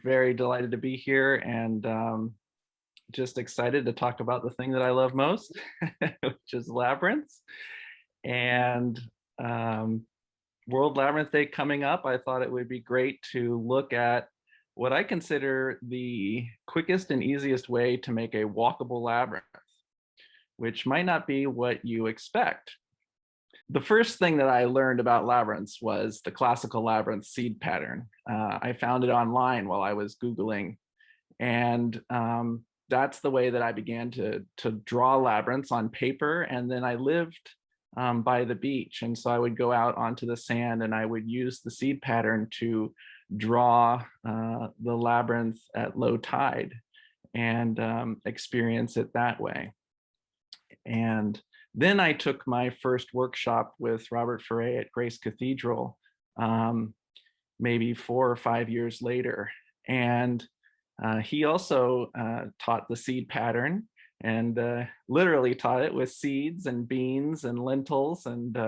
very delighted to be here and just excited to talk about the thing that I love most, which is labyrinths. And um, World Labyrinth Day coming up, I thought it would be great to look at what I consider the quickest and easiest way to make a walkable labyrinth, which might not be what you expect. The first thing that I learned about labyrinths was the classical labyrinth seed pattern. I found it online while I was Googling, and that's the way that I began to draw labyrinths on paper. And then I lived by the beach, and so I would go out onto the sand and I would use the seed pattern to draw the labyrinth at low tide and experience it that way. And then I took my first workshop with Robert Ferre at Grace Cathedral, maybe 4 or 5 years later. And he also taught the seed pattern and literally taught it with seeds and beans and lentils and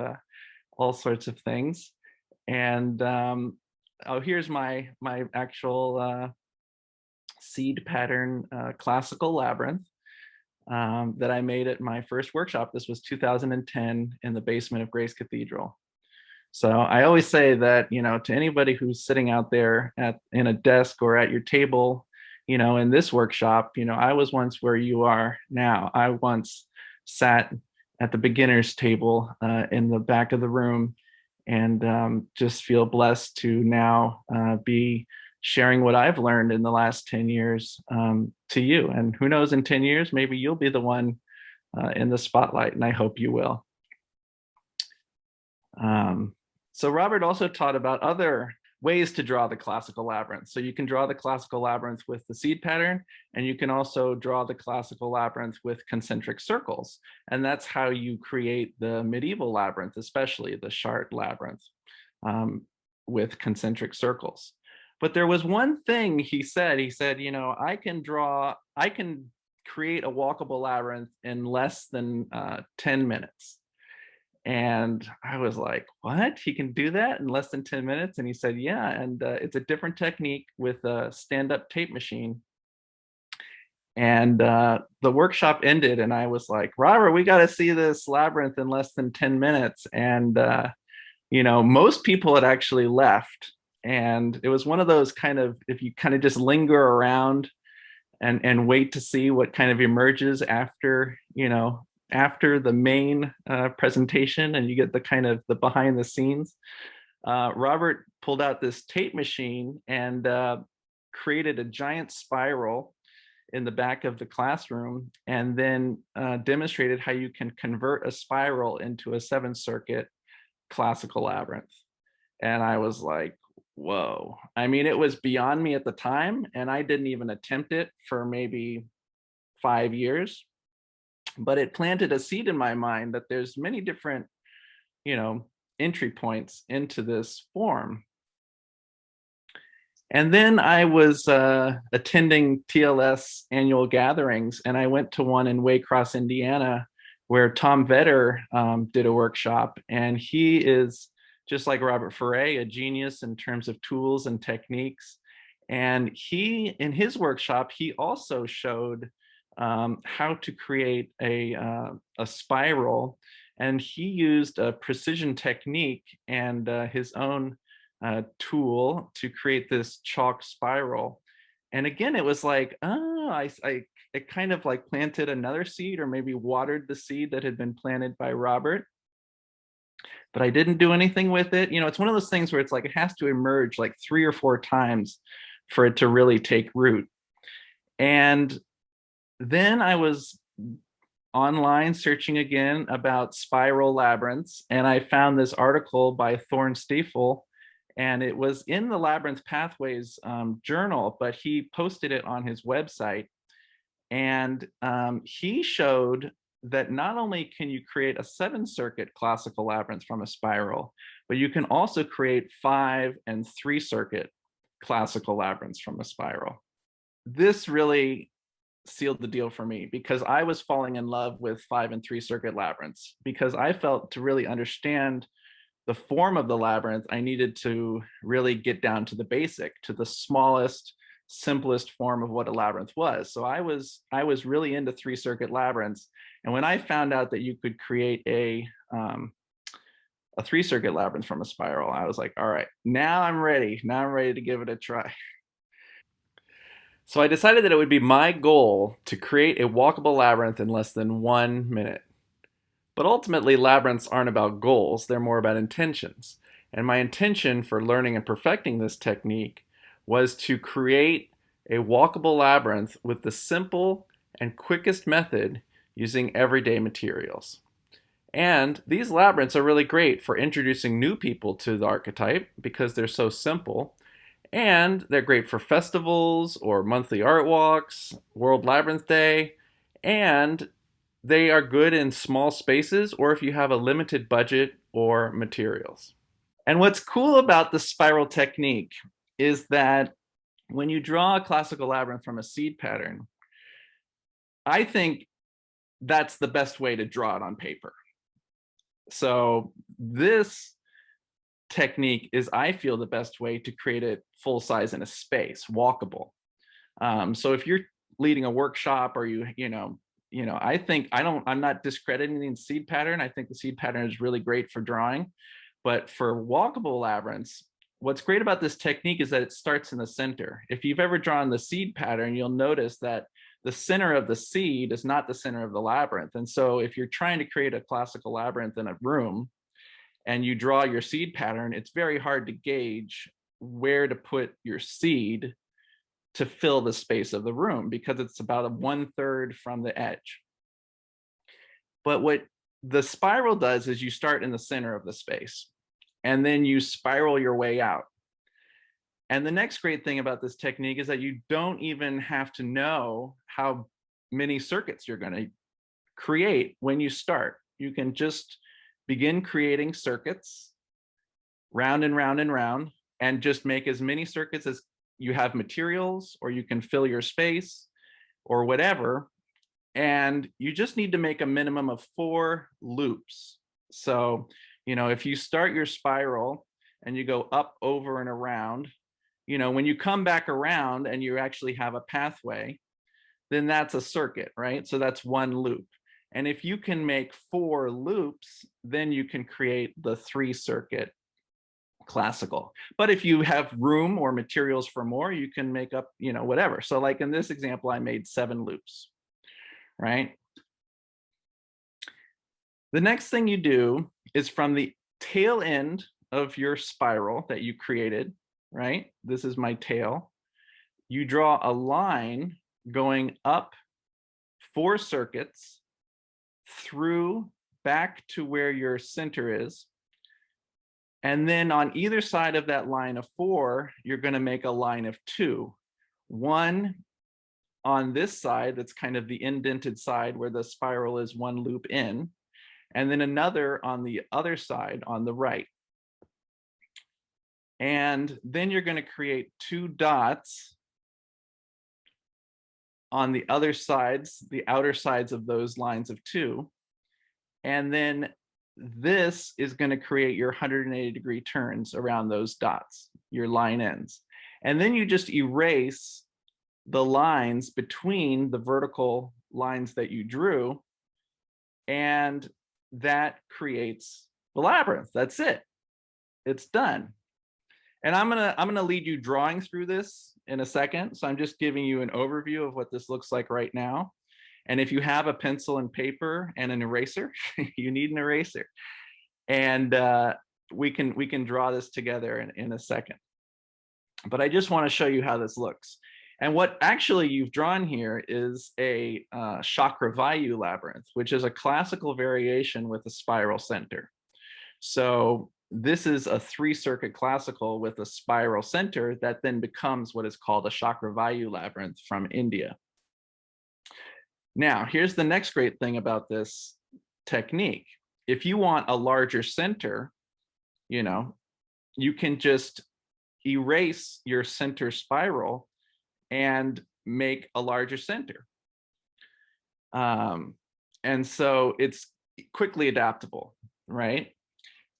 all sorts of things. And oh, here's my actual seed pattern classical labyrinth that I made at my first workshop. This was 2010 in the basement of Grace Cathedral. So I always say that, to anybody who's sitting out there in a desk or at your table, in this workshop, I was once where you are now. I once sat at the beginner's table in the back of the room and just feel blessed to now be sharing what I've learned in the last 10 years to you. And who knows, in 10 years, maybe you'll be the one in the spotlight, and I hope you will. So Robert also taught about other ways to draw the classical labyrinth. So you can draw the classical labyrinth with the seed pattern, and you can also draw the classical labyrinth with concentric circles. And that's how you create the medieval labyrinth, especially the Chart labyrinth with concentric circles. But there was one thing he said, I can create a walkable labyrinth in less than 10 minutes. And I was like, what? He can do that in less than 10 minutes? And he said, yeah, and it's a different technique with a stand-up tape machine. And the workshop ended and I was like, Robert, we got to see this labyrinth in less than 10 minutes. And, most people had actually left. And it was one of those kind of, if you kind of just linger around and wait to see what kind of emerges after, after the main presentation, and you get the kind of the behind the scenes. Robert pulled out this tape machine and created a giant spiral in the back of the classroom, and then demonstrated how you can convert a spiral into a 7-circuit classical labyrinth. And I was like, whoa. I mean, it was beyond me at the time, and I didn't even attempt it for maybe 5 years. But it planted a seed in my mind that there's many different, entry points into this form. And then I was attending TLS annual gatherings, and I went to one in Waycross, Indiana, where Tom Vetter did a workshop. And he is, just like Robert Ferre, a genius in terms of tools and techniques. And he, in his workshop, he also showed how to create a spiral, and he used a precision technique and his own tool to create this chalk spiral. And again, it was like, it kind of like planted another seed, or maybe watered the seed that had been planted by Robert. But I didn't do anything with it. It's one of those things where it's like it has to emerge like 3 or 4 times for it to really take root. And then I was online searching again about spiral labyrinths, and I found this article by Thorne Stiefel, and it was in the Labyrinth Pathways journal, but he posted it on his website. And he showed that not only can you create a 7-circuit classical labyrinth from a spiral, but you can also create 5 and 3-circuit classical labyrinths from a spiral. This really sealed the deal for me, because I was falling in love with 5 and 3-circuit labyrinths, because I felt to really understand the form of the labyrinth, I needed to really get down to the basic, to the smallest simplest form of what a labyrinth was. So I was really into 3-circuit labyrinths. And when I found out that you could create a 3-circuit labyrinth from a spiral, I was like, all right, now I'm ready. Now I'm ready to give it a try. So I decided that it would be my goal to create a walkable labyrinth in less than 1 minute. But ultimately, labyrinths aren't about goals, they're more about intentions. And my intention for learning and perfecting this technique was to create a walkable labyrinth with the simple and quickest method using everyday materials. And these labyrinths are really great for introducing new people to the archetype because they're so simple. And they're great for festivals or monthly art walks, World Labyrinth Day, and they are good in small spaces or if you have a limited budget or materials. And what's cool about the spiral technique is that when you draw a classical labyrinth from a seed pattern, I think that's the best way to draw it on paper. So this technique is, I feel, the best way to create it full size in a space, walkable. So if you're leading a workshop or I think I'm not discrediting the seed pattern. I think the seed pattern is really great for drawing, but for walkable labyrinths, what's great about this technique is that it starts in the center. If you've ever drawn the seed pattern, you'll notice that the center of the seed is not the center of the labyrinth. And so if you're trying to create a classical labyrinth in a room and you draw your seed pattern, it's very hard to gauge where to put your seed to fill the space of the room because it's about a 1/3 from the edge. But what the spiral does is you start in the center of the space and then you spiral your way out. And the next great thing about this technique is that you don't even have to know how many circuits you're going to create when you start. You can just begin creating circuits round and round and round and just make as many circuits as you have materials, or you can fill your space or whatever. And you just need to make a minimum of 4 loops. So, if you start your spiral and you go up, over, and around, when you come back around and you actually have a pathway, then that's a circuit, right? So that's 1 loop. And if you can make 4 loops, then you can create the 3-circuit classical. But if you have room or materials for more, you can make up, whatever. So like in this example, I made 7 loops, right? The next thing you do is from the tail end of your spiral that you created, right? This is my tail. You draw a line going up 4 circuits through back to where your center is. And then on either side of that line of 4, you're going to make a line of 2. One on this side, that's kind of the indented side where the spiral is 1 loop in, and then another on the other side on the right. And then you're going to create 2 dots on the other sides, the outer sides of those lines of 2. And then this is going to create your 180-degree turns around those dots, your line ends. And then you just erase the lines between the vertical lines that you drew, and that creates the labyrinth. That's it. It's done. And I'm gonna lead you drawing through this in a second. So I'm just giving you an overview of what this looks like right now. And if you have a pencil and paper and an eraser, you need an eraser. And we can draw this together in a second. But I just want to show you how this looks. And what actually you've drawn here is a Chakravayu labyrinth, which is a classical variation with a spiral center. So this is a 3-circuit classical with a spiral center that then becomes what is called a Chakravayu labyrinth from India. Now, here's the next great thing about this technique. If you want a larger center, you can just erase your center spiral and make a larger center. And so it's quickly adaptable, right?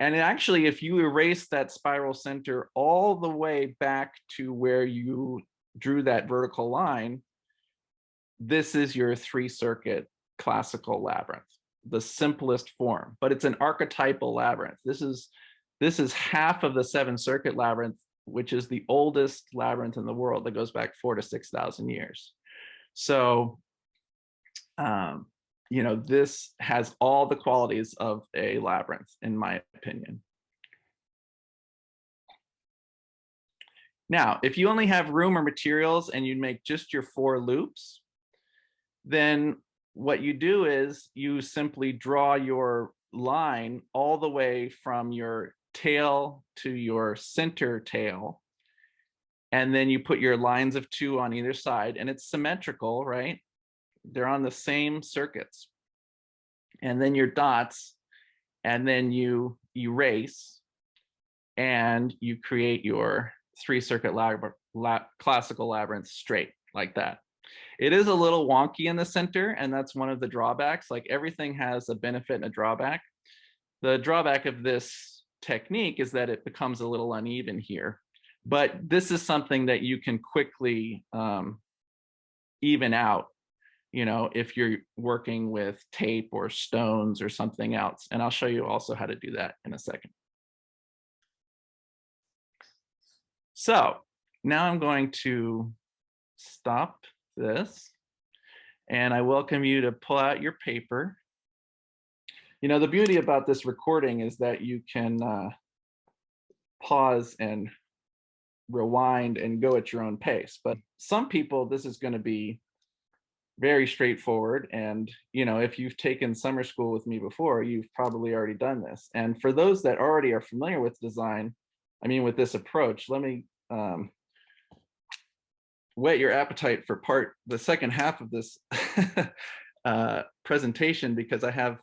And actually, if you erase that spiral center all the way back to where you drew that vertical line, this is your 3-circuit classical labyrinth, the simplest form, but it's an archetypal labyrinth. This is half of the 7-circuit labyrinth, which is the oldest labyrinth in the world that goes back 4,000 to 6,000 years. So, this has all the qualities of a labyrinth, in my opinion. Now, if you only have room or materials and you make just your 4 loops, then what you do is you simply draw your line all the way from your tail to your center tail. And then you put your lines of 2 on either side, and it's symmetrical, right? They're on the same circuits. And then your dots, and then you erase, and you create your 3-circuit classical labyrinth straight like that. It is a little wonky in the center, and that's one of the drawbacks. Like, everything has a benefit and a drawback. The drawback of this technique is that it becomes a little uneven here. But this is something that you can quickly even out, if you're working with tape or stones or something else. And I'll show you also how to do that in a second. So now I'm going to stop this, and I welcome you to pull out your paper. The beauty about this recording is that you can pause and rewind and go at your own pace. But some people, this is going to be very straightforward. And, if you've taken summer school with me before, you've probably already done this. And for those that already are familiar with design, with this approach, let me whet your appetite for the second half of this presentation, because I have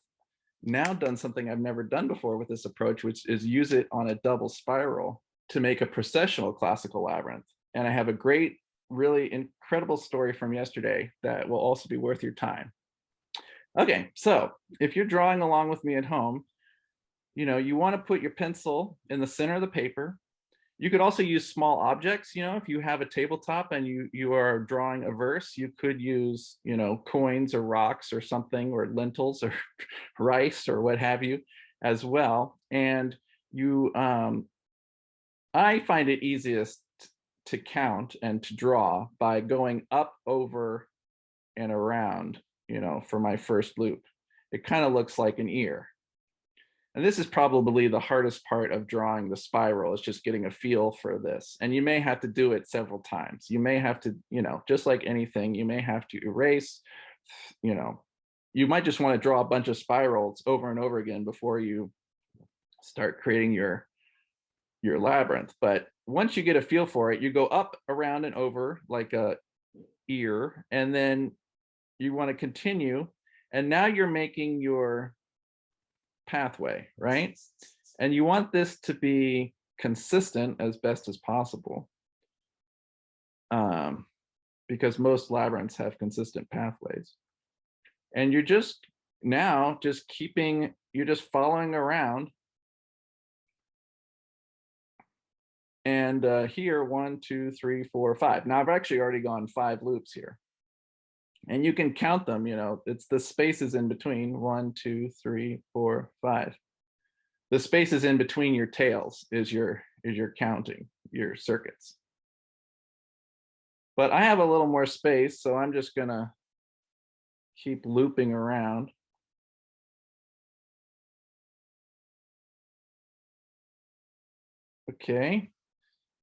now done something I've never done before with this approach, which is use it on a double spiral to make a processional classical labyrinth. And I have a great, really incredible story from yesterday that will also be worth your time. Okay, so if you're drawing along with me at home, you want to put your pencil in the center of the paper. You could also use small objects. If you have a tabletop and you are drawing a verse, you could use, coins or rocks or something, or lentils or rice or what have you as well. And I find it easiest to count and to draw by going up, over, and around, for my first loop. It kind of looks like an ear. And this is probably the hardest part of drawing the spiral, is just getting a feel for this. And you may have to do it several times. You may have to, just like anything, you may have to erase, you might just want to draw a bunch of spirals over and over again before you start creating your labyrinth. But once you get a feel for it, you go up, around, and over like a ear, and then you want to continue. And now you're making your pathway, right? And you want this to be consistent as best as possible, because most labyrinths have consistent pathways. And you're just following around. And here, 1, 2, 3, 4, 5. Now I've actually already gone 5 loops here. And you can count them, it's the spaces in between. 1, 2, 3, 4, 5. The spaces in between your tails is your counting, your circuits. But I have a little more space, so I'm just gonna keep looping around. Okay.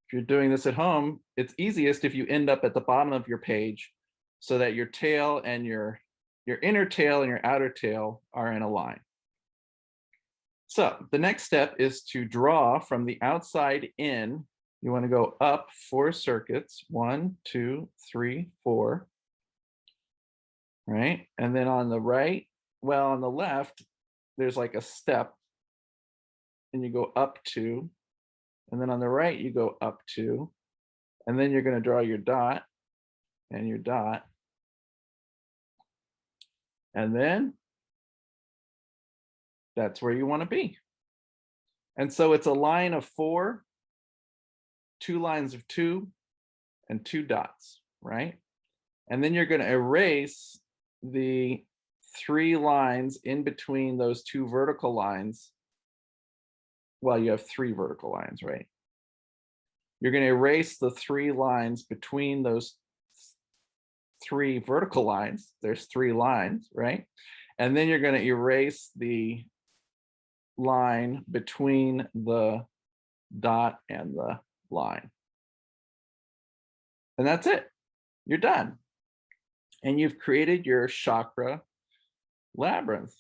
If you're doing this at home, it's easiest if you end up at the bottom of your page, so that your tail and your inner tail and your outer tail are in a line. So the next step is to draw from the outside in. You want to go up 4 circuits, 1, 2, 3, 4, right? And then on the right, on the left, there's like a step, and you go up 2, and then on the right, you go up 2, and then you're going to draw your dot and your dot. And then that's where you want to be. And so it's a line of 4, 2 lines of 2, and 2 dots, right? And then you're going to erase the 3 lines in between those 2 vertical lines. Well, you have 3 vertical lines, right? You're going to erase the 3 lines between those 3 vertical lines. There's 3 lines, right? And then you're going to erase the line between the dot and the line. And that's it. You're done. And you've created your chakra labyrinth.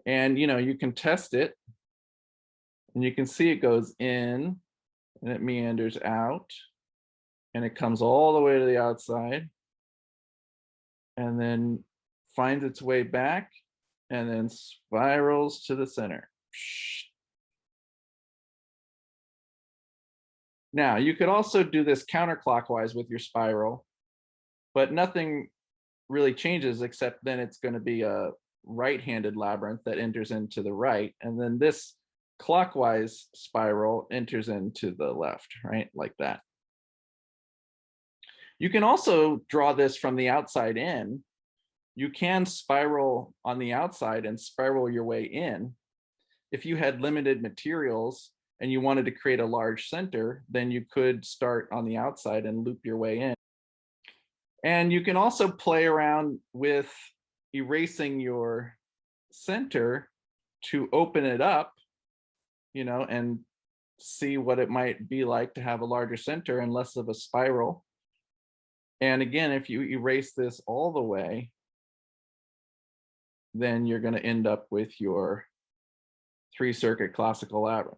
And you can test it, and you can see it goes in and it meanders out and it comes all the way to the outside and then finds its way back and then spirals to the center. Now, you could also do this counterclockwise with your spiral, but nothing really changes except then it's going to be a right-handed labyrinth that enters into the right, and then this clockwise spiral enters into the left, right? Like that. You can also draw this from the outside in. You can spiral on the outside and spiral your way in. If you had limited materials and you wanted to create a large center, then you could start on the outside and loop your way in. And you can also play around with erasing your center to open it up, and see what it might be like to have a larger center and less of a spiral. And again, if you erase this all the way, then you're going to end up with your 3-circuit classical labyrinth.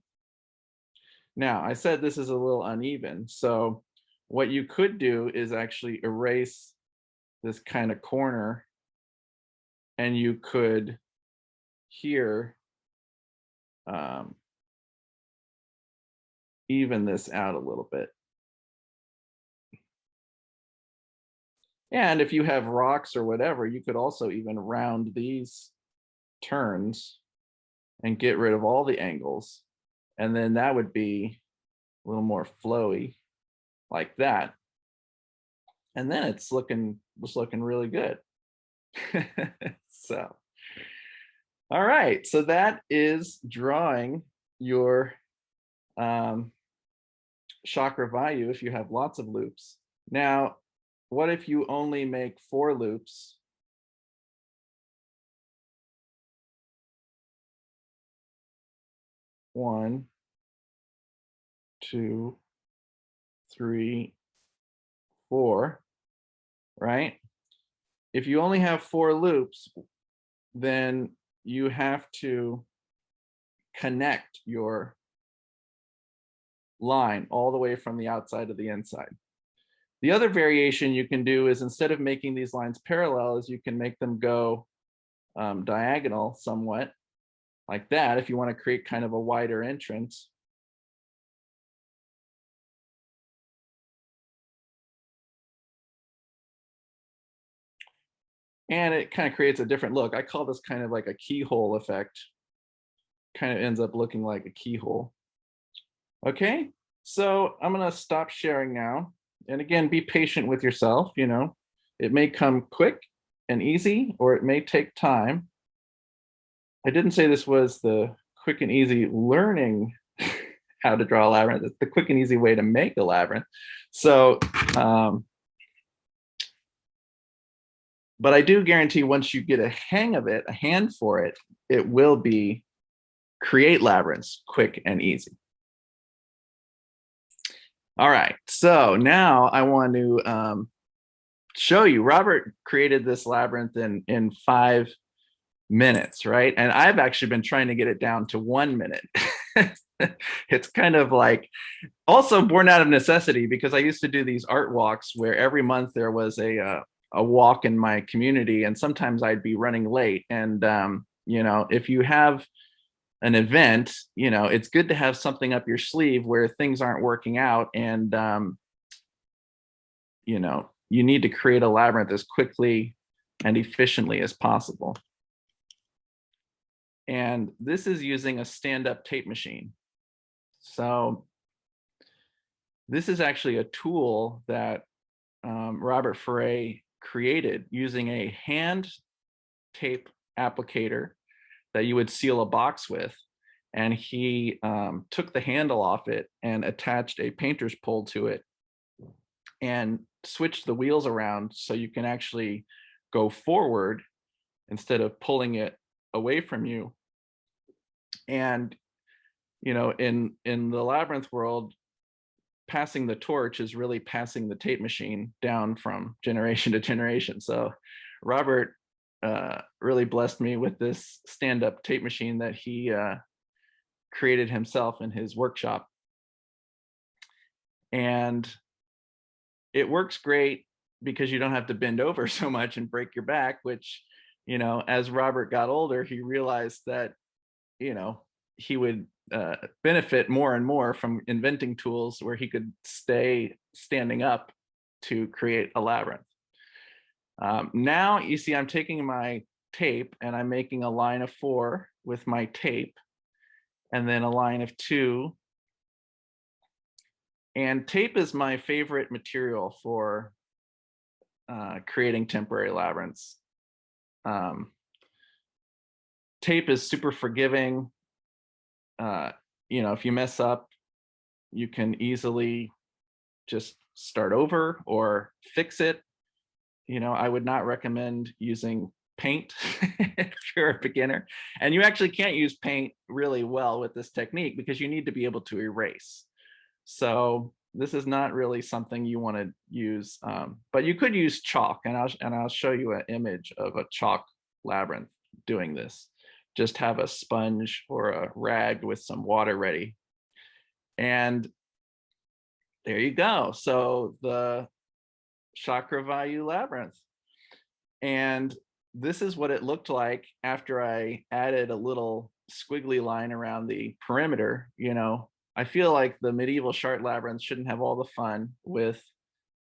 Now, I said this is a little uneven, so what you could do is actually erase this kind of corner, and you could here even this out a little bit. And if you have rocks or whatever, you could also even round these turns and get rid of all the angles. And then that would be a little more flowy like that. And then it's looking really good. So, all right. So that is drawing your chakra vayu if you have lots of loops. Now, what if you only make 4 loops? One, 2, 3, 4, right? If you only have 4 loops, then you have to connect your line all the way from the outside to the inside. The other variation you can do is, instead of making these lines parallel, is you can make them go diagonal somewhat, like that, if you want to create kind of a wider entrance. And it kind of creates a different look. I call this kind of like a keyhole effect. Kind of ends up looking like a keyhole. Okay, so I'm going to stop sharing now. And again, be patient with yourself. It may come quick and easy, or it may take time. I didn't say this was the quick and easy learning how to draw a labyrinth. It's the quick and easy way to make a labyrinth. So, but I do guarantee once you get a hang of it, a hand for it, it will be create labyrinths quick and easy. All right, so now I want to show you. Robert created this labyrinth in 5 minutes, right? And I've actually been trying to get it down to 1 minute. It's kind of like also born out of necessity, because I used to do these art walks where every month there was a walk in my community, and sometimes I'd be running late. And if you have an event, it's good to have something up your sleeve where things aren't working out, and you need to create a labyrinth as quickly and efficiently as possible. And this is using a stand-up tape machine. So this is actually a tool that Robert Foray created using a hand tape applicator that you would seal a box with. And he took the handle off it and attached a painter's pole to it and switched the wheels around so you can actually go forward instead of pulling it away from you. And in the Labyrinth world, passing the torch is really passing the tape machine down from generation to generation. So Robert really blessed me with this stand-up tape machine that he created himself in his workshop. And it works great because you don't have to bend over so much and break your back, which, as Robert got older, he realized that, he would benefit more and more from inventing tools where he could stay standing up to create a labyrinth. Now you see I'm taking my tape and I'm making a line of 4 with my tape and then a line of 2. And tape is my favorite material for creating temporary labyrinths. Tape is super forgiving. If you mess up, you can easily just start over or fix it. I would not recommend using paint if you're a beginner. And you actually can't use paint really well with this technique because you need to be able to erase. So this is not really something you want to use, but you could use chalk, and I'll show you an image of a chalk labyrinth doing this. Just have a sponge or a rag with some water ready. And there you go. So the Chakravayu labyrinth. And this is what it looked like after I added a little squiggly line around the perimeter. I feel like the medieval Chart labyrinths shouldn't have all the fun with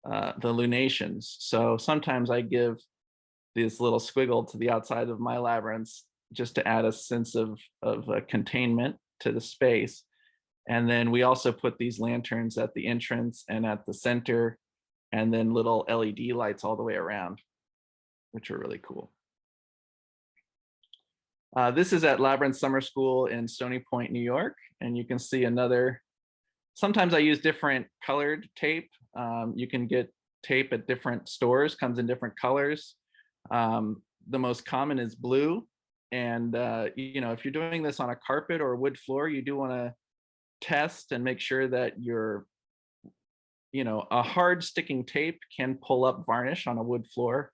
the lunations. So sometimes I give this little squiggle to the outside of my labyrinths just to add a sense of containment to the space. And then we also put these lanterns at the entrance and at the center, and then little LED lights all the way around, which are really cool. This is at Labyrinth Summer School in Stony Point, New York. And you can see another, sometimes I use different colored tape. You can get tape at different stores, comes in different colors. The most common is blue. And if you're doing this on a carpet or a wood floor, you do want to test and make sure that a hard sticking tape can pull up varnish on a wood floor.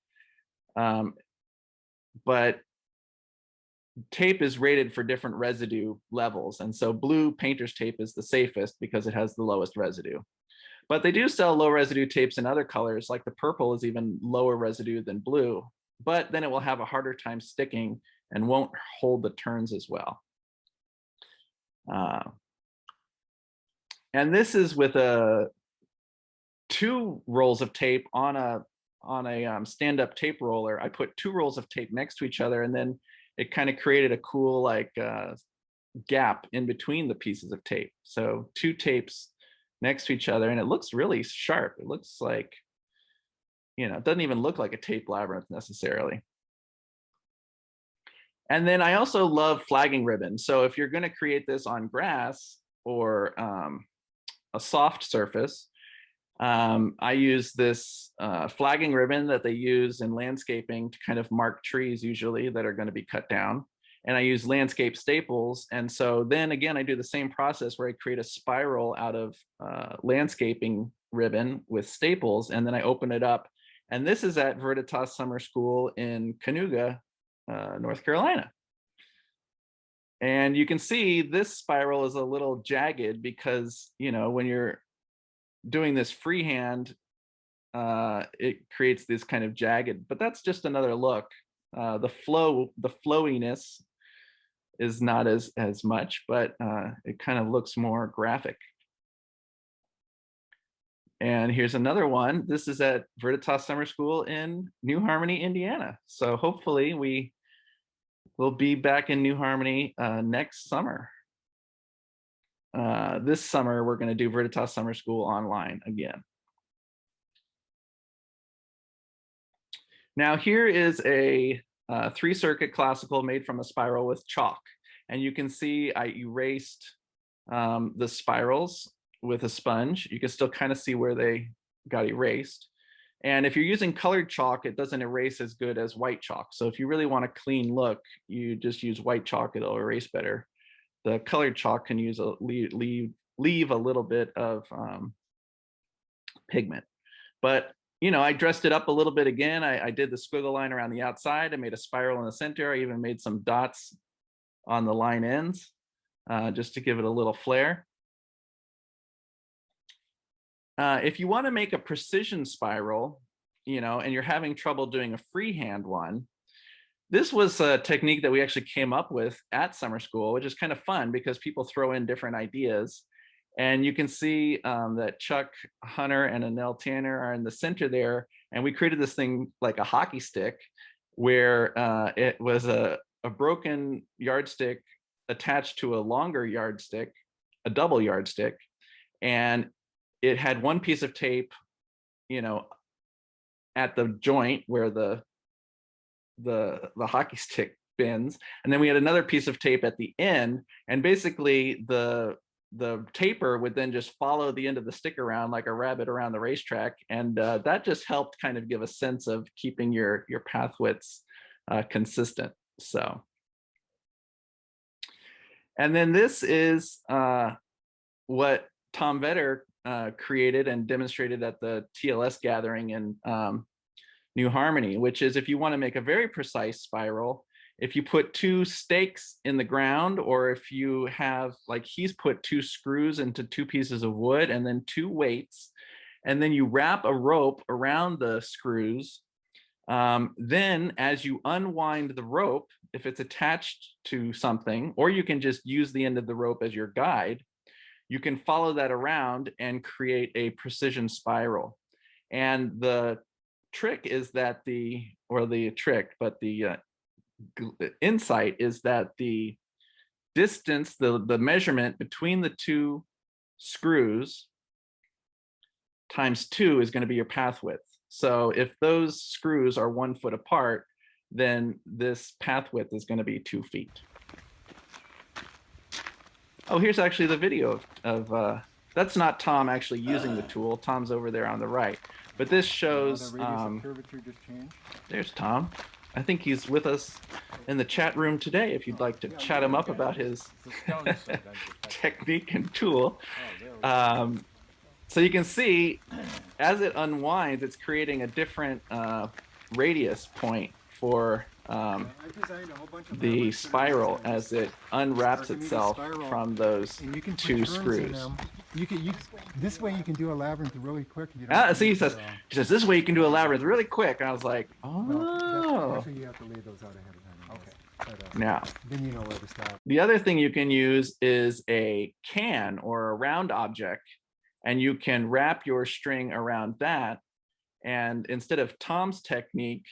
But tape is rated for different residue levels. And so blue painter's tape is the safest because it has the lowest residue. But they do sell low residue tapes in other colors, like the purple is even lower residue than blue, but then it will have a harder time sticking and won't hold the turns as well. And this is with 2 rolls of tape on a stand-up tape roller. I put 2 rolls of tape next to each other, and then it kind of created a cool gap in between the pieces of tape. So 2 tapes next to each other, and it looks really sharp. It looks like, it doesn't even look like a tape labyrinth necessarily. And then I also love flagging ribbon. So if you're going to create this on grass or a soft surface, I use this flagging ribbon that they use in landscaping to kind of mark trees usually that are going to be cut down. And I use landscape staples. And so then again, I do the same process where I create a spiral out of landscaping ribbon with staples, and then I open it up. And this is at Veriditas Summer School in Cayuga, North Carolina. And you can see this spiral is a little jagged because, when you're doing this freehand, it creates this kind of jagged, but that's just another look. The flowiness is not as much, but it kind of looks more graphic. And here's another one. This is at Veriditas Summer School in New Harmony, Indiana. So hopefully we will be back in New Harmony next summer. This summer, we're going to do Veriditas Summer School online again. Now here is a 3-circuit classical made from a spiral with chalk. And you can see I erased the spirals with a sponge. You can still kind of see where they got erased. And if you're using colored chalk, it doesn't erase as good as white chalk. So if you really want a clean look, you just use white chalk, it'll erase better. The colored chalk can leave a little bit of pigment. But I dressed it up a little bit again. I did the squiggle line around the outside. I made a spiral in the center. I even made some dots on the line ends just to give it a little flair. If you want to make a precision spiral, and you're having trouble doing a freehand one, this was a technique that we actually came up with at summer school, which is kind of fun because people throw in different ideas. And you can see that Chuck Hunter and Anel Tanner are in the center there. And we created this thing like a hockey stick where it was a broken yardstick attached to a longer yardstick, a double yardstick. And it had one piece of tape, at the joint where the hockey stick bends. And then we had another piece of tape at the end. And basically the taper would then just follow the end of the stick around like a rabbit around the racetrack. And that just helped kind of give a sense of keeping your path widths consistent. So, and then this is what Tom Vetter created and demonstrated at the TLS gathering in New Harmony, which is if you want to make a very precise spiral, if you put 2 stakes in the ground, or if you have, like he's put 2 screws into 2 pieces of wood and then 2 weights, and then you wrap a rope around the screws. Then as you unwind the rope, if it's attached to something, or you can just use the end of the rope as your guide, you can follow that around and create a precision spiral. And the trick is that the insight is that the distance, the measurement between the 2 screws times 2 is going to be your path width. So if those screws are 1 foot apart, then this path width is going to be 2 feet. Oh, here's actually the video of that's not Tom actually using the tool. Tom's over there on the right. But this shows, there's Tom. I think he's with us in the chat room today if you'd like to chat him up about his technique and tool. So you can see as it unwinds, it's creating a different radius point for the spiral as it unwraps itself from those 2 screws. This way you can do a labyrinth really quick. See, he says, this way you can do a labyrinth really quick. And I was like, oh. No, actually, you have to lay those out ahead of time. But, now, then you know where to stop. The other thing you can use is a can or a round object, and you can wrap your string around that. And instead of Tom's technique,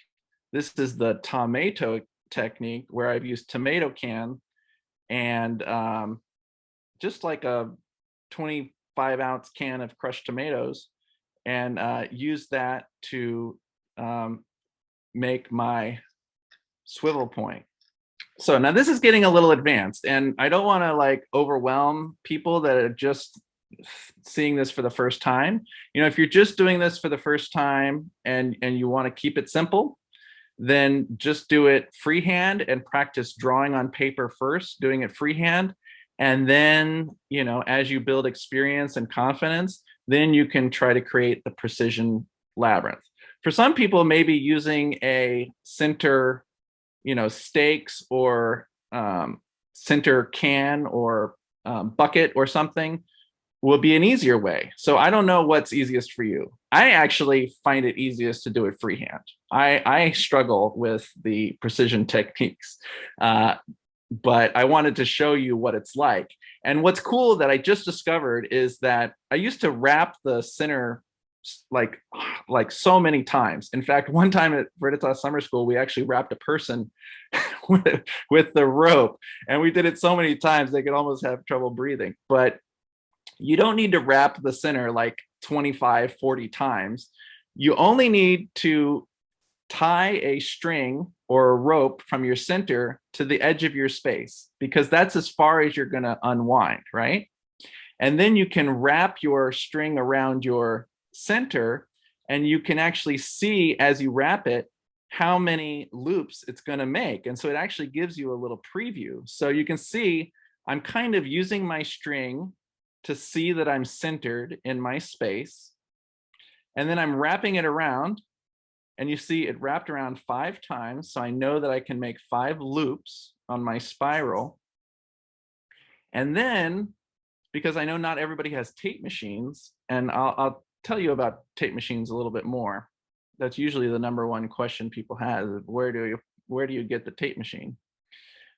this is the tomato technique where I've used tomato can and just like a 25-ounce can of crushed tomatoes, and use that to make my swivel point. So now this is getting a little advanced, and I don't want to like overwhelm people that are just seeing this for the first time. If you're just doing this for the first time and you want to keep it simple, then just do it freehand and practice drawing on paper first, doing it freehand. And then, as you build experience and confidence, then you can try to create the precision labyrinth. For some people, maybe using a center, stakes or center can or bucket or something will be an easier way. So I don't know what's easiest for you. I actually find it easiest to do it freehand. I struggle with the precision techniques, but I wanted to show you what it's like. And what's cool that I just discovered is that I used to wrap the center like so many times. In fact, one time at Veriditas Summer School, we actually wrapped a person with the rope, and we did it so many times they could almost have trouble breathing. But you don't need to wrap the center like 25, 40 times. You only need to tie a string or a rope from your center to the edge of your space, because that's as far as you're going to unwind, right? And then you can wrap your string around your center, and you can actually see as you wrap it how many loops it's going to make. And so it actually gives you a little preview. So you can see I'm kind of using my string to see that I'm centered in my space. And then I'm wrapping it around, and you see it wrapped around 5 times. So I know that I can make 5 loops on my spiral. And then, because I know not everybody has tape machines, and I'll tell you about tape machines a little bit more. That's usually the #1 question people have: where do you get the tape machine?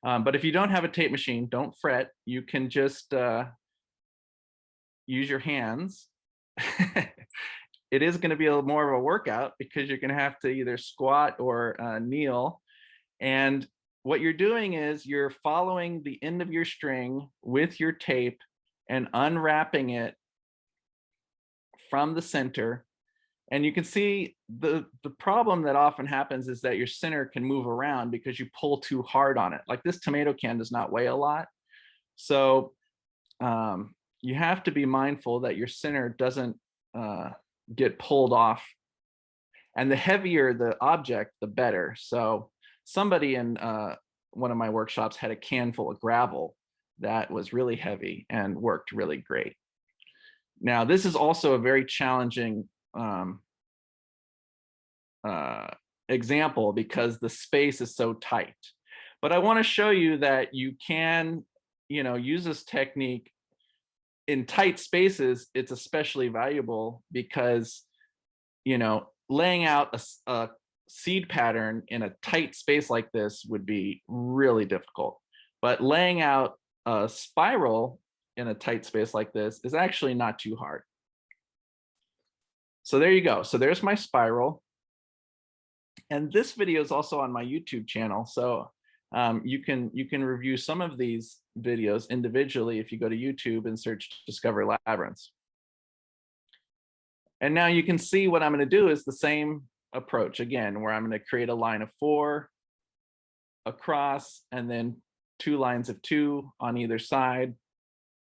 But if you don't have a tape machine, don't fret. You can just use your hands. It is going to be a little more of a workout because you're going to have to either squat or kneel. And what you're doing is you're following the end of your string with your tape and unwrapping it from the center. And you can see the problem that often happens is that your center can move around because you pull too hard on it. Like this tomato can does not weigh a lot. So you have to be mindful that your center doesn't get pulled off. And the heavier the object, the better. So somebody in one of my workshops had a can full of gravel that was really heavy and worked really great. Now, this is also a very challenging example because the space is so tight. But I want to show you that you can, use this technique in tight spaces. It's especially valuable because, laying out a seed pattern in a tight space like this would be really difficult. But laying out a spiral in a tight space like this is actually not too hard. So there you go. So there's my spiral. And this video is also on my YouTube channel. So you can review some of these videos individually if you go to YouTube and search Discover Labyrinths. And now you can see what I'm going to do is the same approach again, where I'm going to create a line of 4 across and then 2 lines of 2 on either side.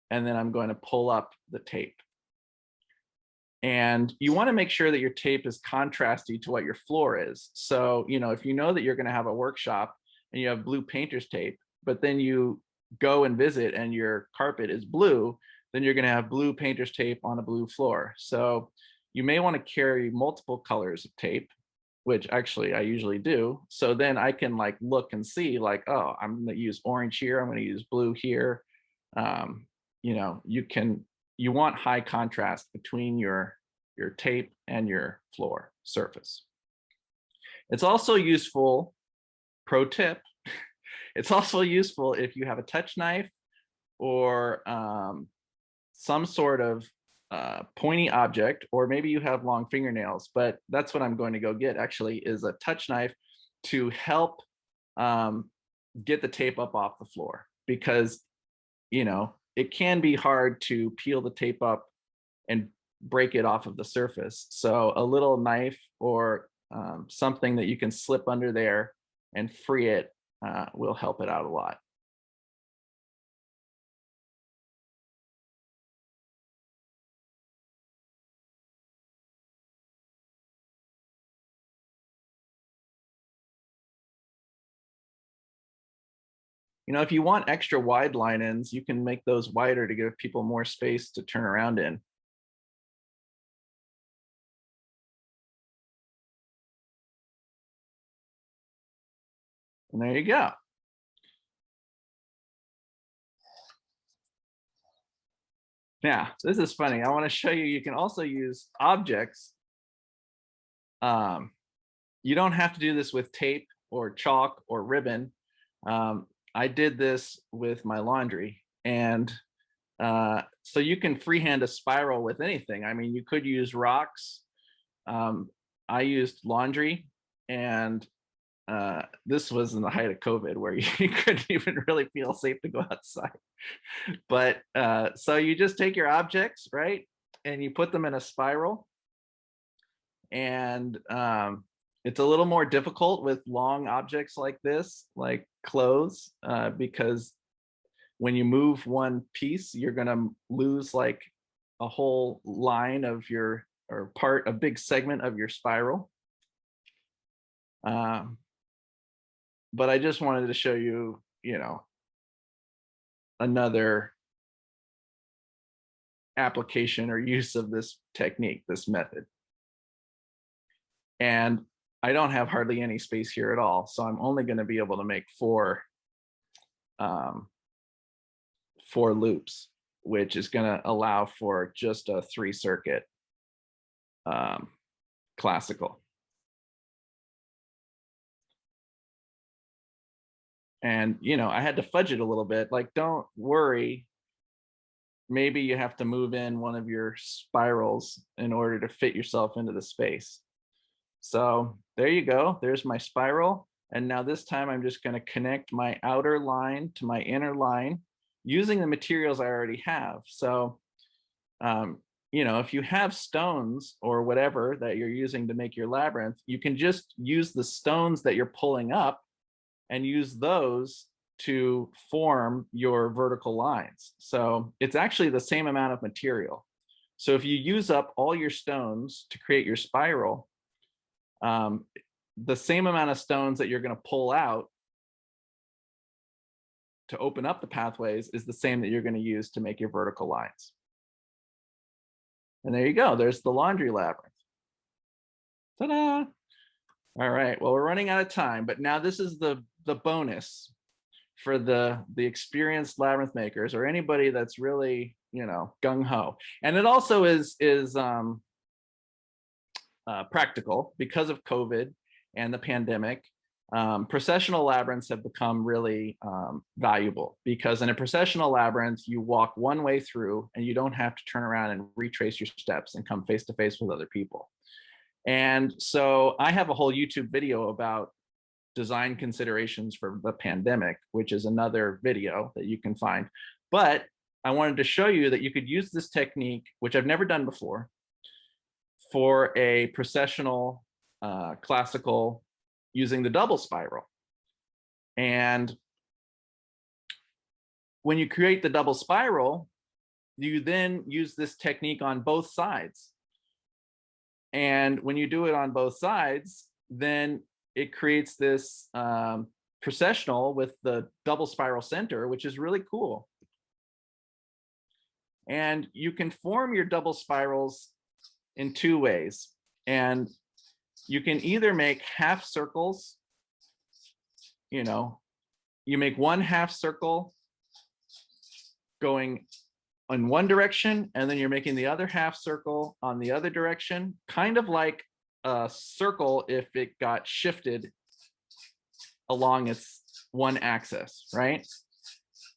And then I'm going to pull up the tape. And you want to make sure that your tape is contrasty to what your floor is. So, if you know that you're going to have a workshop and you have blue painter's tape, but then you go and visit and your carpet is blue, then you're going to have blue painter's tape on a blue floor. So you may want to carry multiple colors of tape, which actually I usually do. So then I can look and see oh, I'm going to use orange here. I'm going to use blue here. You want high contrast between your tape and your floor surface. It's also useful, pro tip, it's also useful if you have a touch knife or some sort of pointy object, or maybe you have long fingernails, but that's what I'm going to go get actually, is a touch knife to help get the tape up off the floor, because it can be hard to peel the tape up and break it off of the surface. So a little knife or something that you can slip under there and free it will help it out a lot. If you want extra wide line ends, you can make those wider to give people more space to turn around in. And there you go. Now, this is funny. I want to show you, you can also use objects. You don't have to do this with tape or chalk or ribbon. I did this with my laundry. And so you can freehand a spiral with anything. I mean, you could use rocks. I used laundry, and this was in the height of COVID where you couldn't even really feel safe to go outside. But so you just take your objects, right? And you put them in a spiral. And It's a little more difficult with long objects like this, like clothes, because when you move one piece, you're gonna lose like a whole line of your, or part, a big segment of your spiral. Um, but I just wanted to show you, you know, another application or use of this technique, this method. And I don't have hardly any space here at all, so I'm only going to be able to make um, 4 loops, which is going to allow for just a 3-circuit classical. And, you know, I had to fudge it a little bit. Like, don't worry. Maybe you have to move in one of your spirals in order to fit yourself into the space. So there you go. There's my spiral. And now this time I'm just going to connect my outer line to my inner line using the materials I already have. So, you know, if you have stones or whatever that you're using to make your labyrinth, you can just use the stones that you're pulling up and use those to form your vertical lines. So it's actually the same amount of material. So if you use up all your stones to create your spiral, the same amount of stones that you're going to pull out to open up the pathways is the same that you're going to use to make your vertical lines. And there you go. There's the laundry labyrinth. Ta-da! All right. Well, we're running out of time, but now this is the bonus for the experienced labyrinth makers, or anybody that's really, you know, gung-ho. And it also is practical because of COVID and the pandemic. Processional labyrinths have become really valuable, because in a processional labyrinth, you walk one way through and you don't have to turn around and retrace your steps and come face to face with other people. And so I have a whole YouTube video about design considerations for the pandemic, which is another video that you can find. But I wanted to show you that you could use this technique, which I've never done before, for a processional classical using the double spiral. And when you create the double spiral, you then use this technique on both sides. And when you do it on both sides, then it creates this processional with the double spiral center, which is really cool. And you can form your double spirals in 2 ways. And you can either make half circles, you know, you make 1 half circle going in one direction, and then you're making the other half circle on the other direction, kind of like a circle if it got shifted along its one axis, right?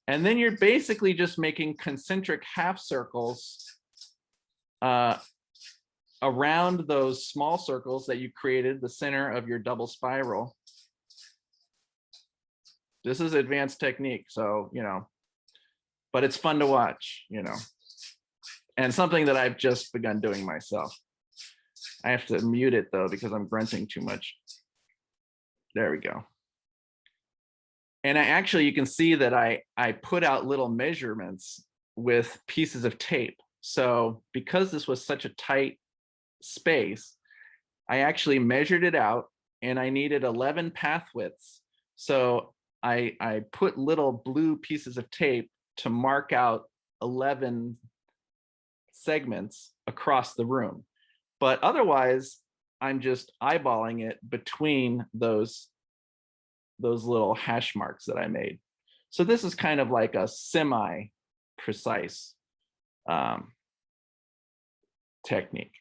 And then you're basically just making concentric half circles around those small circles that you created, the center of your double spiral. This is advanced technique, so, you know, but it's fun to watch, you know, and something that I've just begun doing myself. I have to mute it though, because I'm grunting too much. There we go. And I actually, you can see that I put out little measurements with pieces of tape. So because this was such a tight space, I actually measured it out, and I needed 11 path widths. So I put little blue pieces of tape to mark out 11 segments across the room. But otherwise, I'm just eyeballing it between those little hash marks that I made. So this is kind of like a semi-precise technique.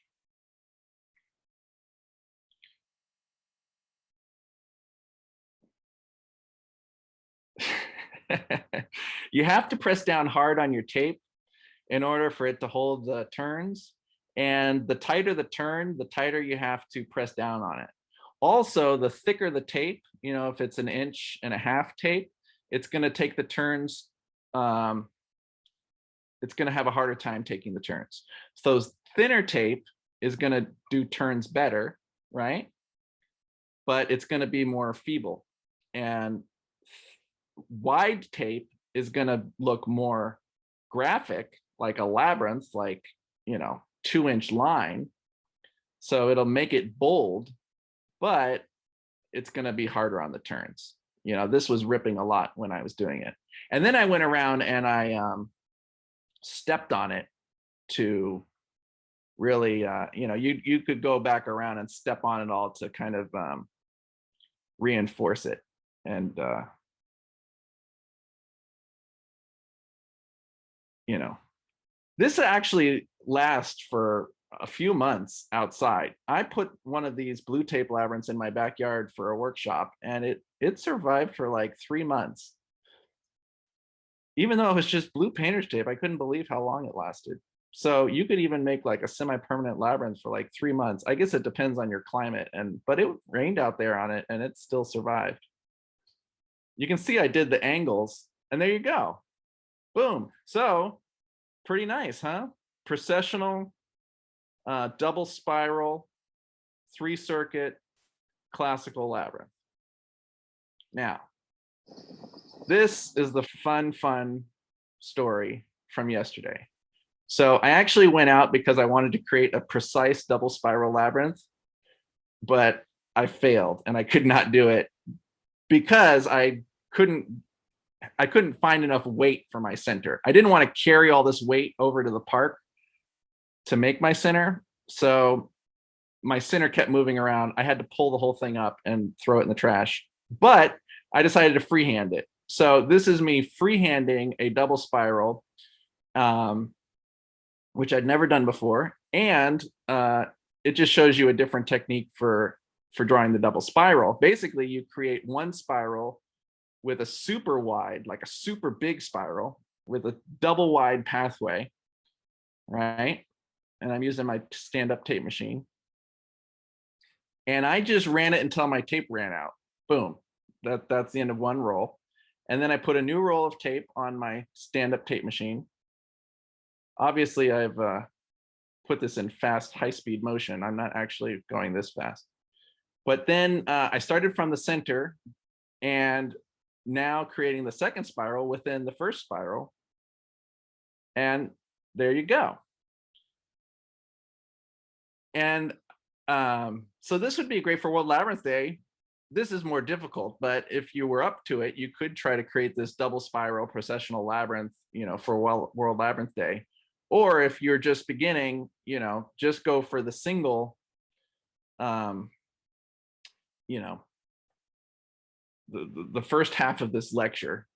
You have to press down hard on your tape in order for it to hold the turns. And the tighter the turn, the tighter you have to press down on it. Also, the thicker the tape, you know, if it's 1.5 inch tape, it's going to take the turns. It's going to have a harder time taking the turns. So thinner tape is going to do turns better, right? but it's going to be more feeble. And wide tape is going to look more graphic, like a labyrinth, like, 2-inch line. So it'll make it bold, but it's going to be harder on the turns. This was ripping a lot when I was doing it. And then I went around and I stepped on it to really, you could go back around and step on it all to kind of reinforce it. And, this actually lasts for a few months outside. I put one of these blue tape labyrinths in my backyard for a workshop, and it survived for like 3 months. Even though it was just blue painter's tape, I couldn't believe how long it lasted. So you could even make like a semi-permanent labyrinth for like 3 months. I guess it depends on your climate, but it rained out there on it and it still survived. You can see I did the angles, and there you go. Boom. So pretty nice, huh? Processional, double spiral, 3-circuit, classical labyrinth. Now, this is the fun story from yesterday. So I actually went out because I wanted to create a precise double spiral labyrinth, but I failed and I could not do it because I couldn't find enough weight for my center. I didn't want to carry all this weight over to the park to make my center. So my center kept moving around. I had to pull the whole thing up and throw it in the trash, but I decided to freehand it. So this is me freehanding a double spiral, which I'd never done before. And it just shows you a different technique for drawing the double spiral. Basically, you create one spiral with a super wide, like a super big spiral with a double wide pathway, right? And I'm using my stand-up tape machine. And I just ran it until my tape ran out. Boom. That's the end of one roll. And then I put a new roll of tape on my stand-up tape machine. Obviously, I've put this in fast, high-speed motion. I'm not actually going this fast. But then I started from the center and now creating the second spiral within the first spiral. And there you go. And so this would be great for World Labyrinth Day. This is more difficult, but if you were up to it, you could try to create this double spiral processional labyrinth, for World Labyrinth Day. Or if you're just beginning, just go for the single, the first half of this lecture.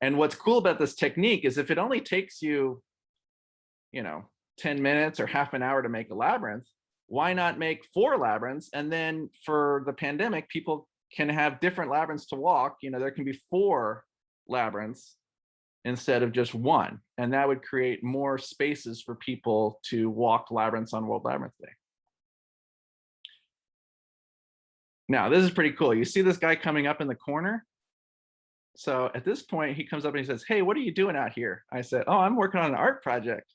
And what's cool about this technique is if it only takes you, 10 minutes or half an hour to make a labyrinth, why not make 4 labyrinths? And then for the pandemic, people can have different labyrinths to walk. There can be 4 labyrinths instead of just 1. And that would create more spaces for people to walk labyrinths on World Labyrinth Day. Now, this is pretty cool. You see this guy coming up in the corner? So at this point, he comes up and he says, "Hey, what are you doing out here?" I said, "Oh, I'm working on an art project."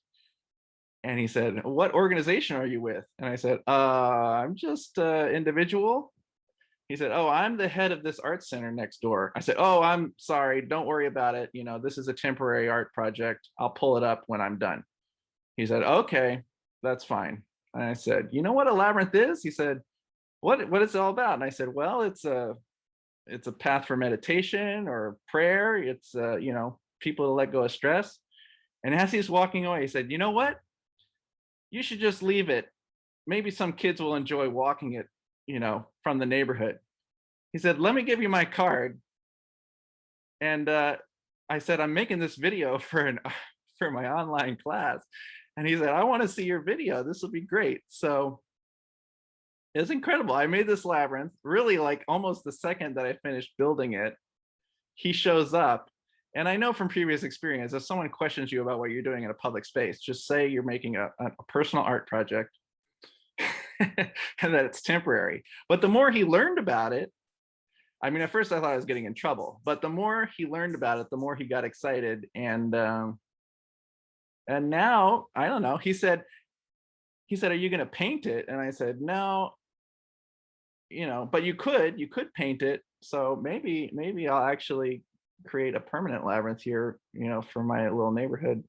And he said, "What organization are you with?" And I said, "I'm just an individual." He said, "Oh, I'm the head of this art center next door." I said, "Oh, I'm sorry. Don't worry about it. This is a temporary art project. I'll pull it up when I'm done." He said, "Okay, that's fine." And I said, "You know what a labyrinth is?" He said, what is it all about?" And I said, "Well, it's a path for meditation or prayer. It's people to let go of stress." And as he's walking away, he said, "You know what? You should just leave it. Maybe some kids will enjoy walking it, from the neighborhood." He said, "Let me give you my card." And I said, "I'm making this video for my online class." And he said, "I want to see your video. This will be great." So it's incredible. I made this labyrinth really like almost the second that I finished building it. He shows up. And I know from previous experience, if someone questions you about what you're doing in a public space, just say you're making a personal art project and that it's temporary. But the more he learned about it, I mean, at first I thought I was getting in trouble, but the more he learned about it, the more he got excited. And now, I don't know, he said, "Are you going to paint it?" And I said, "No, but you could paint it. So maybe I'll actually create a permanent labyrinth here, for my little neighborhood.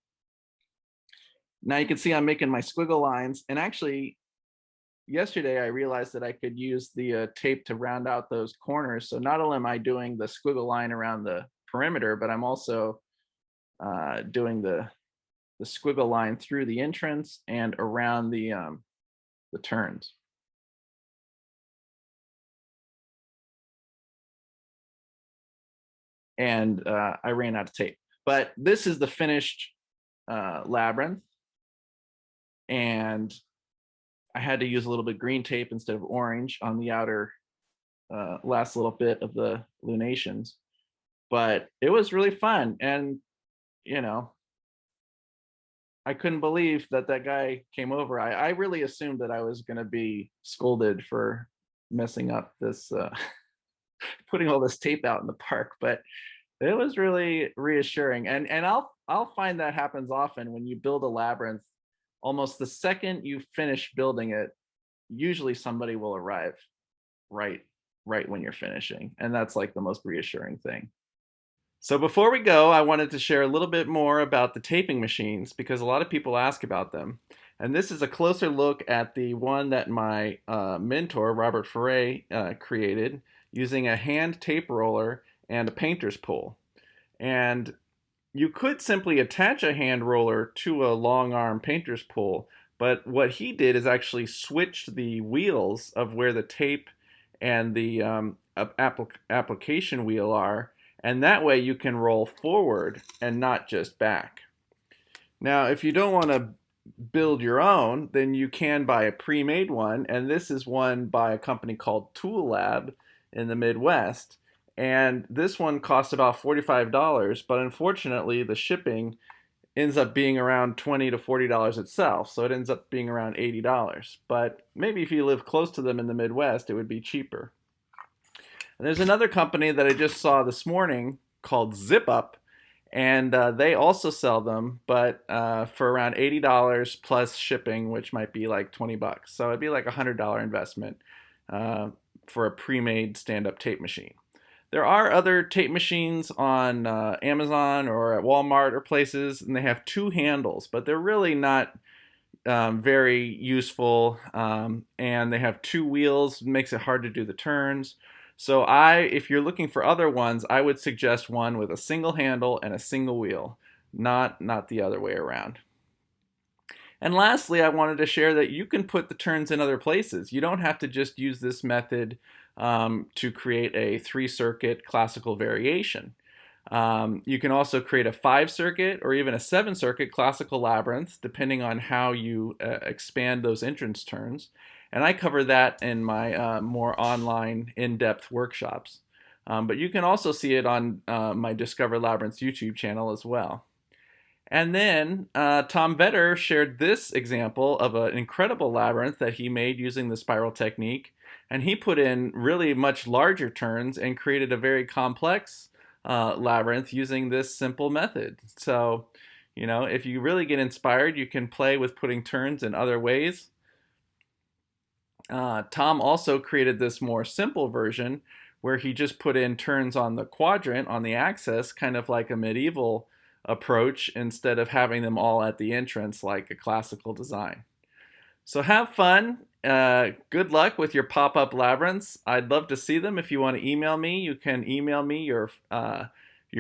Now you can see I'm making my squiggle lines, and actually yesterday I realized that I could use the tape to round out those corners. So not only am I doing the squiggle line around the perimeter, but I'm also doing the squiggle line through the entrance and around the turns. And I ran out of tape. But this is the finished labyrinth, and I had to use a little bit of green tape instead of orange on the outer last little bit of the lunations. But it was really fun, and you know, I couldn't believe that that guy came over. I really assumed that I was going to be scolded for messing up this, putting all this tape out in the park, but it was really reassuring. And I'll find that happens often when you build a labyrinth. Almost the second you finish building it, usually somebody will arrive right right when you're finishing, and that's like the most reassuring thing. So before we go, I wanted to share a little bit more about the taping machines because a lot of people ask about them. And this is a closer look at the one that my mentor, Robert Foray, created using a hand tape roller and a painter's pull. And you could simply attach a hand roller to a long arm painter's pull, but what he did is actually switched the wheels of where the tape and the application wheel are, and that way you can roll forward and not just back. Now, if you don't want to build your own, then you can buy a pre-made one, and this is one by a company called Tool Lab in the Midwest. And this one costs about $45, but unfortunately the shipping ends up being around $20 to $40 itself, so it ends up being around $80. But maybe if you live close to them in the Midwest, it would be cheaper. And there's another company that I just saw this morning called Zip Up, and they also sell them, but for around $80 plus shipping, which might be like 20 bucks. So it'd be like a $100 investment for a pre-made stand-up tape machine. There are other tape machines on Amazon or at Walmart or places, and they have two handles, but they're really not very useful, and they have two wheels, makes it hard to do the turns. So if you're looking for other ones, I would suggest one with a single handle and a single wheel, not the other way around. And lastly, I wanted to share that you can put the turns in other places. You don't have to just use this method to create a 3-circuit classical variation. You can also create a 5-circuit or even a 7-circuit classical labyrinth, depending on how you expand those entrance turns. And I cover that in my more online, in-depth workshops. But you can also see it on my Discover Labyrinths YouTube channel as well. And then Tom Vetter shared this example of an incredible labyrinth that he made using the spiral technique. And he put in really much larger turns and created a very complex labyrinth using this simple method. So, if you really get inspired, you can play with putting turns in other ways. Tom also created this more simple version where he just put in turns on the quadrant, on the axis, kind of like a medieval approach, instead of having them all at the entrance like a classical design. So have fun. Good luck with your pop-up labyrinths. I'd love to see them. If you want to email me, you can email me your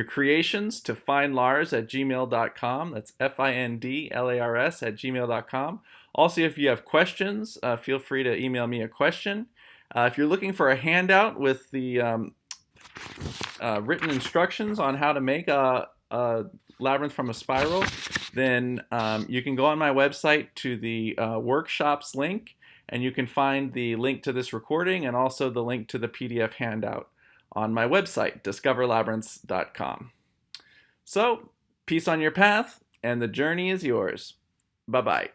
creations to findlars@gmail.com. That's findlars@gmail.com. Also, if you have questions, feel free to email me a question. If you're looking for a handout with the written instructions on how to make a labyrinth from a spiral, then you can go on my website to the workshops link, and you can find the link to this recording and also the link to the PDF handout on my website, discoverlabyrinths.com. So, peace on your path, and the journey is yours. Bye-bye.